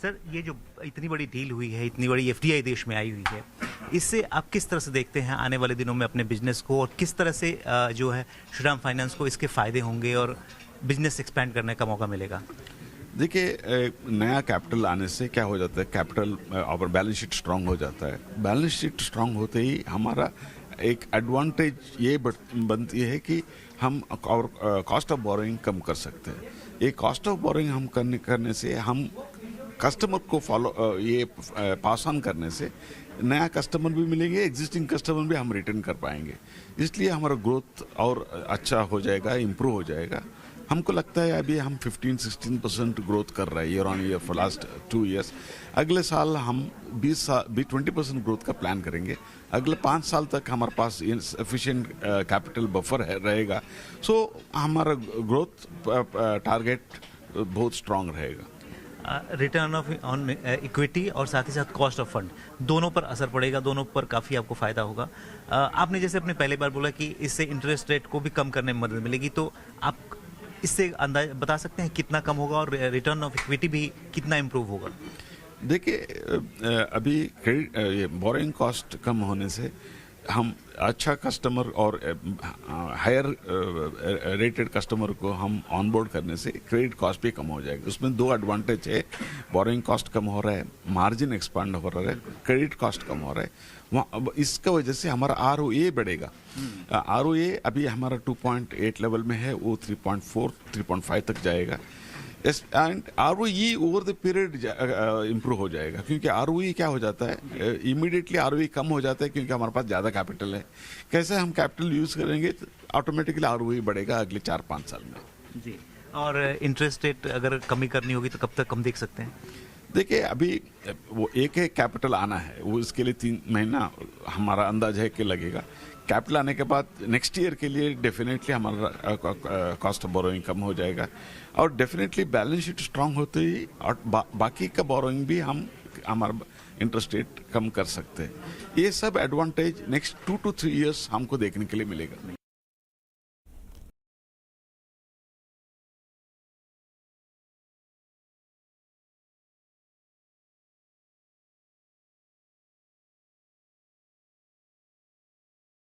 Sir, ये जो इतनी बड़ी डील हुई है, इतनी बड़ी एफडीआई देश में आई हुई है, इससे आप किस तरह से देखते हैं आने वाले दिनों में अपने बिजनेस को, और किस तरह से जो है श्रीराम फाइनेंस को इसके फायदे होंगे और बिजनेस एक्सपैंड करने का मौका मिलेगा? देखिए, नया कैपिटल आने से क्या हो जाता है, कैपिटल और बैलेंस शीट स्ट्रांग हो जाता है। बैलेंस शीट स्ट्रांग होते ही हमारा एक एडवांटेज ये बनती है कि हम और कॉस्ट ऑफ बोरोइंग कम कर सकते हैं। ये कॉस्ट ऑफ बोरोइंग हम करने से हम कस्टमर को पास ऑन करने से नया कस्टमर भी मिलेंगे, एग्जिस्टिंग कस्टमर भी हम रिटर्न कर पाएंगे। इसलिए हमारा ग्रोथ और अच्छा हो जाएगा, इम्प्रूव हो जाएगा। हमको लगता है अभी हम 15-16% ग्रोथ कर रहे हैं year on year for last 2 years. अगले साल हम 20% ग्रोथ का प्लान करेंगे। अगले 5 साल तक हमारे पास एफिशिएंट कैपिटल बफर रहेगा। सो हमारा ग्रोथ टारगेट बहुत स्ट्रांग रहेगा। रिटर्न ऑन इक्विटी और साथ ही साथ कॉस्ट ऑफ फंड, दोनों पर असर पड़ेगा, दोनों पर काफ़ी आपको फ़ायदा होगा। आपने जैसे अपने पहले बार बोला कि इससे इंटरेस्ट रेट को भी कम करने में मदद मिलेगी, तो आप इससे अंदाज बता सकते हैं कितना कम होगा और रिटर्न ऑफ इक्विटी भी कितना इम्प्रूव होगा? देखिए, अभी क्रेडिट ये बोरिंग कॉस्ट कम होने से हम अच्छा कस्टमर और हायर रेटेड कस्टमर को हम ऑनबोर्ड करने से क्रेडिट कॉस्ट भी कम हो जाएगा। उसमें 2 एडवांटेज है, बोरिंग कॉस्ट कम हो रहा है, मार्जिन एक्सपांड हो रहा है, क्रेडिट कॉस्ट कम हो रहा है। इसका वजह से हमारा ROA बढ़ेगा। ROA अभी हमारा 2.8 लेवल में है, वो 3.4 3.5 तक जाएगा। And ROE over the period improve हो जाएगा, क्योंकि ROE क्या हो जाता है, इमीडिएटली ROE कम हो जाता है क्योंकि हमारे पास ज़्यादा कैपिटल है। कैसे हम कैपिटल यूज़ करेंगे तो ऑटोमेटिकली ROE बढ़ेगा अगले 4-5 साल में। जी, और इंटरेस्ट रेट अगर कमी करनी होगी तो कब तक हम देख सकते हैं? देखिए, अभी वो एक कैपिटल आना है, वो इसके लिए 3 महीना हमारा अंदाज है कि लगेगा। कैपिटल आने के बाद नेक्स्ट ईयर के लिए डेफिनेटली हमारा कॉस्ट ऑफ बोरोइंग कम हो जाएगा, और डेफिनेटली बैलेंस शीट स्ट्रांग होते ही और बाकी का बोरोइंग भी हम हमारा इंटरेस्ट रेट कम कर सकते हैं। ये सब एडवांटेज नेक्स्ट 2 to 3 इयर्स हमको देखने के लिए मिलेगा।